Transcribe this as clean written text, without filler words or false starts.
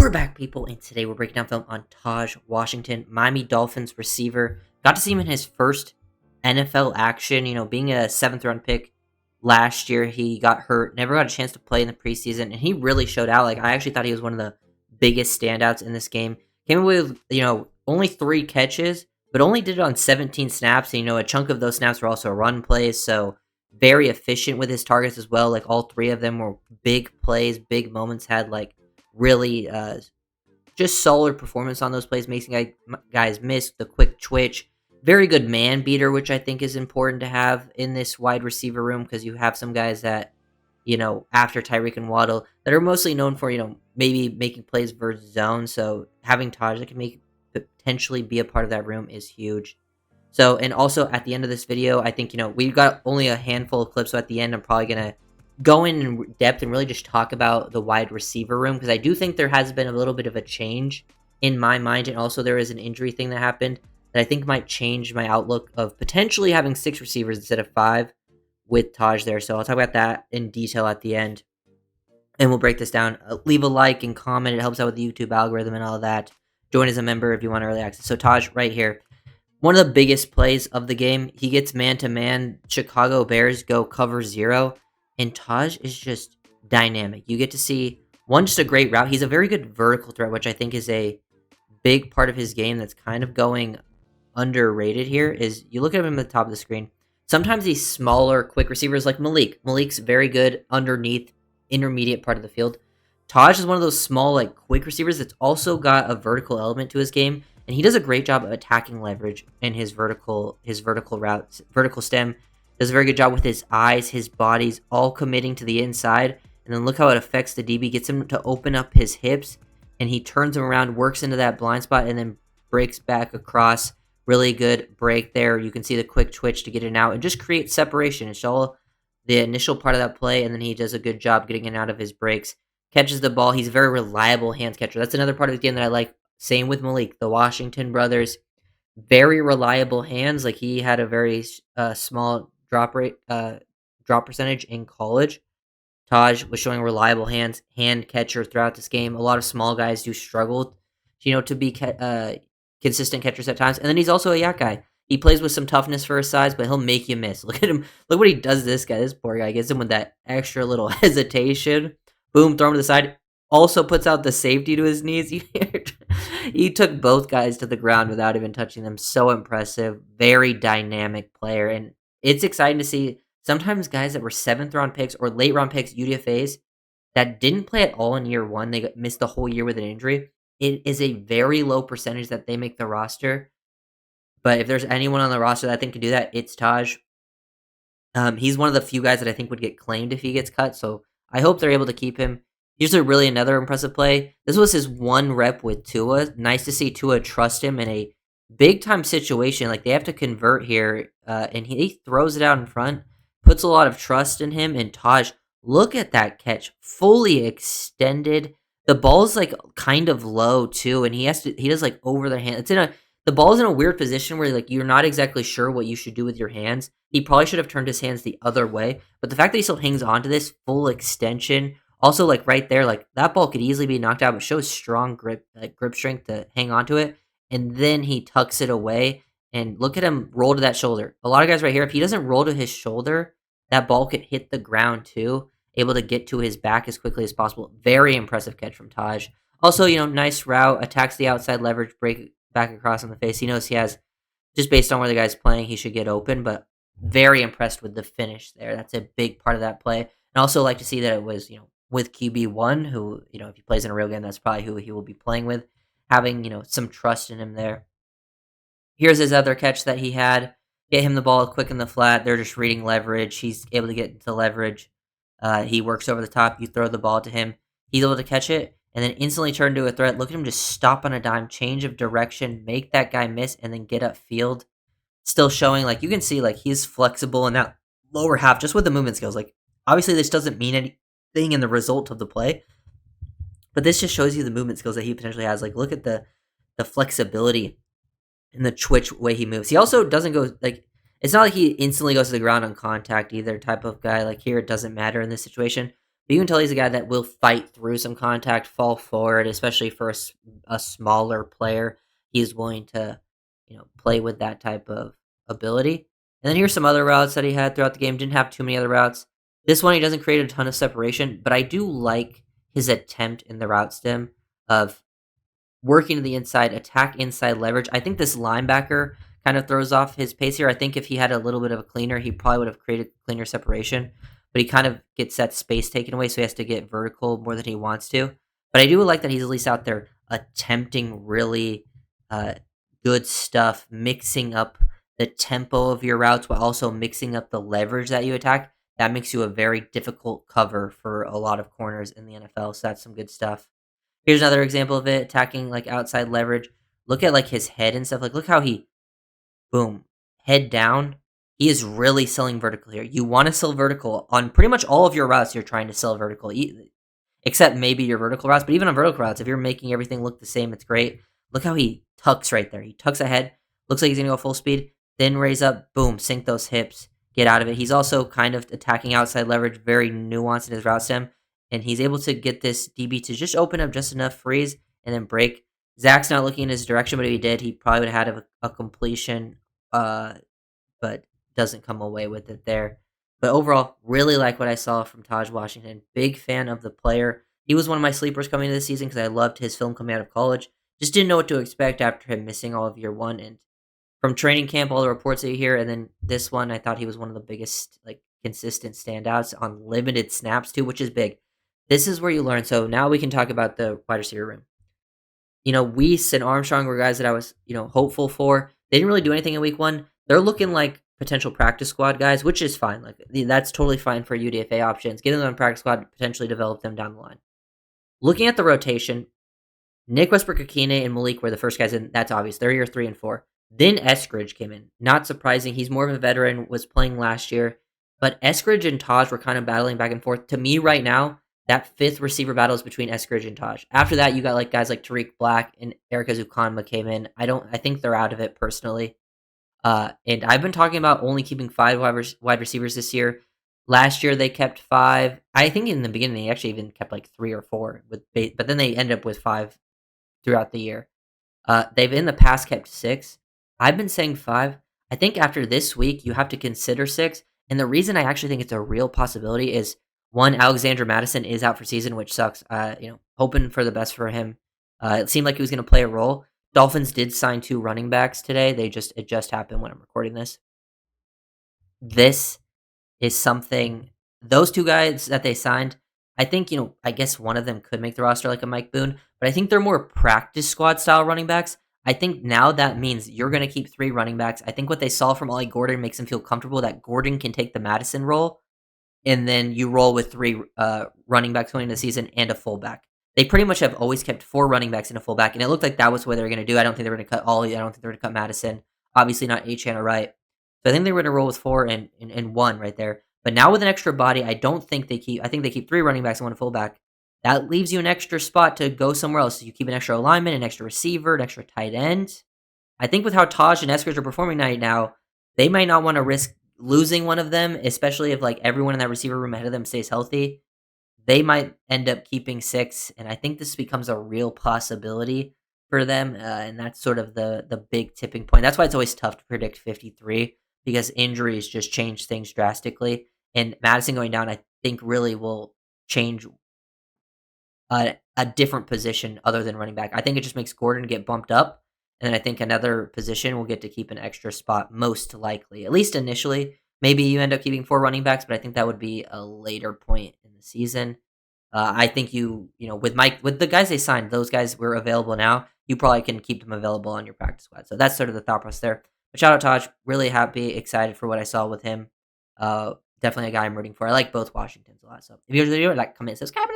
We're back, people, and today we're breaking down film on Taj Washington, Miami Dolphins receiver. Got to see him in his first NFL action. Being a seventh round pick last year, he got hurt, never got a chance to play in the preseason, and he really showed out. Like, I actually thought he was one of the biggest standouts in this game. Came away with, only 3 catches, but only did it on 17 snaps. And, a chunk of those snaps were also run plays, so very efficient with his targets as well. Like, all 3 of them were big plays, big moments, had, like, really just solid performance on those plays, making guys miss the quick twitch. Very good man beater, which I think is important to have in this wide receiver room, because you have some guys that, after Tyreek and Waddle, that are mostly known for, maybe making plays versus zone. So having Taj that can potentially be a part of that room is huge. So, and also at the end of this video, I think, we've got only a handful of clips, so at the end I'm probably going to go in depth and really just talk about the wide receiver room, because I do think there has been a little bit of a change in my mind, and also there is an injury thing that happened that I think might change my outlook of potentially having 6 receivers instead of 5 with Taj there. So I'll talk about that in detail at the end, and we'll break this down. Leave a like and comment. It helps out with the YouTube algorithm and all of that. Join as a member if you want early access. So Taj right here, one of the biggest plays of the game. He gets man-to-man. Chicago Bears go cover 0. And Taj is just dynamic. You get to see, one, just a great route. He's a very good vertical threat, which I think is a big part of his game that's kind of going underrated here, is you look at him at the top of the screen. Sometimes these smaller, quick receivers like Malik. Malik's very good underneath, intermediate part of the field. Taj is one of those small, like, quick receivers that's also got a vertical element to his game, and he does a great job of attacking leverage in his vertical routes, vertical stem. Does a very good job with his eyes, his body's all committing to the inside. And then look how it affects the DB. Gets him to open up his hips, and he turns him around, works into that blind spot, and then breaks back across. Really good break there. You can see the quick twitch to get it out and just create separation. It's all the initial part of that play, and then he does a good job getting it out of his breaks. Catches the ball. He's a very reliable hands catcher. That's another part of the game that I like. Same with Malik. The Washington brothers, very reliable hands. Like, he had a very small drop percentage in college. Taj was showing reliable hand catcher throughout this game. A lot of small guys do struggle, to be consistent catchers at times. And then he's also a yak guy. He plays with some toughness for his size, but he'll make you miss. Look at him. Look what he does to this guy. This poor guy gets him with that extra little hesitation. Boom, throw him to the side. Also puts out the safety to his knees. He took both guys to the ground without even touching them. So impressive. Very dynamic player. And it's exciting to see sometimes guys that were 7th round picks or late round picks, UDFAs, that didn't play at all in year 1. They missed the whole year with an injury. It is a very low percentage that they make the roster. But if there's anyone on the roster that I think could do that, it's Taj. He's one of the few guys that I think would get claimed if he gets cut. So I hope they're able to keep him. Here's really another impressive play. This was his 1 rep with Tua. Nice to see Tua trust him in a big-time situation. Like, they have to convert here, and he throws it out in front, puts a lot of trust in him, and Taj, look at that catch. Fully extended. The ball's, like, kind of low, too, and he does, like, over their hand. The ball's in a weird position where, like, you're not exactly sure what you should do with your hands. He probably should have turned his hands the other way, but the fact that he still hangs on to this full extension, also, like, right there, like, that ball could easily be knocked out, but shows strong grip strength to hang on to it. And then he tucks it away, and look at him roll to that shoulder. A lot of guys right here, if he doesn't roll to his shoulder, that ball could hit the ground too, able to get to his back as quickly as possible. Very impressive catch from Taj. Also, nice route, attacks the outside leverage, break back across on the face. He knows he has, just based on where the guy's playing, he should get open, but very impressed with the finish there. That's a big part of that play. And also like to see that it was, with QB1, who, if he plays in a real game, that's probably who he will be playing with, having, some trust in him there. Here's his other catch that he had. Get him the ball quick in the flat. They're just reading leverage. He's able to get into leverage. He works over the top. You throw the ball to him. He's able to catch it and then instantly turn into a threat. Look at him just stop on a dime, change of direction, make that guy miss, and then get upfield. Still showing, like, you can see, like, he's flexible in that lower half just with the movement skills. Like, obviously this doesn't mean anything in the result of the play, but this just shows you the movement skills that he potentially has. Like, look at the flexibility and the twitch way he moves. He also doesn't go, like, it's not like he instantly goes to the ground on contact either type of guy. Like, here it doesn't matter in this situation, But you can tell he's a guy that will fight through some contact, fall forward, especially for a smaller player. He's willing to, play with that type of ability. And then here's some other routes that he had throughout the game. Didn't have too many other routes. This one, he doesn't create a ton of separation, but I do like his attempt in the route stem of working to the inside, attack inside leverage. I think this linebacker kind of throws off his pace here. I think if he had a little bit of a cleaner, he probably would have created cleaner separation. But he kind of gets that space taken away, so he has to get vertical more than he wants to. But I do like that he's at least out there attempting really uh, good stuff, mixing up the tempo of your routes while also mixing up the leverage that you attack. That makes you a very difficult cover for a lot of corners in the NFL. So that's some good stuff. Here's another example of it, attacking, like, outside leverage. Look at, like, his head and stuff, like, look how he boom, head down. He is really selling vertical here. You wanna sell vertical on pretty much all of your routes. You're trying to sell vertical, except maybe your vertical routes, but even on vertical routes, if you're making everything look the same, it's great. Look how he tucks right there. He tucks ahead, looks like he's gonna go full speed, then raise up, boom, sink those hips, get out of it. He's also kind of attacking outside leverage, very nuanced in his route stem, and he's able to get this DB to just open up just enough, freeze, and then break. Zach's not looking in his direction, but if he did, he probably would have had a completion, uh, but doesn't come away with it there. But overall, really like what I saw from Taj Washington. Big fan of the player. He was one of my sleepers coming into the season because I loved his film coming out of college. Just didn't know what to expect after him missing all of year one. And from training camp, all the reports that you hear, and then this one, I thought he was one of the biggest, like, consistent standouts on limited snaps too, which is big. This is where you learn. So now we can talk about the wide receiver room. Weiss and Armstrong were guys that I was, hopeful for. They didn't really do anything in week one. They're looking like potential practice squad guys, which is fine. Like, that's totally fine for UDFA options. Get them on practice squad, potentially develop them down the line. Looking at the rotation, Nick Westbrook-Akine and Malik were the first guys in. That's obvious. They're year 3 and 4. Then Eskridge came in. Not surprising. He's more of a veteran, was playing last year. But Eskridge and Taj were kind of battling back and forth. To me right now, that fifth receiver battle is between Eskridge and Taj. After that, you got like guys like Tariq Black and Erica Zukanma came in. I think they're out of it personally. And I've been talking about only keeping 5 wide receivers this year. Last year they kept 5. I think in the beginning they actually even kept like 3 or 4 but then they ended up with 5 throughout the year. They've in the past kept 6. I've been saying 5. I think after this week you have to consider 6. And the reason I actually think it's a real possibility is, one, Alexander Madison is out for season, which sucks. Hoping for the best for him. It seemed like he was going to play a role. Dolphins did sign 2 running backs today. It just happened when I'm recording this. This is something. Those 2 guys that they signed, I think, I guess one of them could make the roster, like a Mike Boone, but I think they're more practice squad style running backs. I think now that means you're going to keep 3 running backs. I think what they saw from Ollie Gordon makes them feel comfortable that Gordon can take the Madison role, and then you roll with 3 running backs going into the season and a fullback. They pretty much have always kept 4 running backs and a fullback, and it looked like that was what they were going to do. I don't think they were going to cut Ollie. I don't think they were going to cut Madison. Obviously not Achane or Wright. So I think they were going to roll with 4 and 1 right there. But now with an extra body, I think they keep 3 running backs and 1 fullback. That leaves you an extra spot to go somewhere else. So you keep an extra alignment, an extra receiver, an extra tight end. I think with how Taj and Eskridge are performing right now, they might not want to risk losing one of them, especially if like everyone in that receiver room ahead of them stays healthy. They might end up keeping 6, and I think this becomes a real possibility for them, and that's sort of the big tipping point. That's why it's always tough to predict 53, because injuries just change things drastically, and Madison going down, I think, really will change a different position other than running back. I think it just makes Gordon get bumped up, and then I think another position will get to keep an extra spot, most likely, at least initially. Maybe you end up keeping 4 running backs, but I think that would be a later point in the season. I think with the guys they signed, those guys were available now. You probably can keep them available on your practice squad. So that's sort of the thought process there. But shout out Taj, really happy, excited for what I saw with him. Definitely a guy I'm rooting for. I like both Washingtons a lot. So if you enjoyed the video, like, comment, subscribe.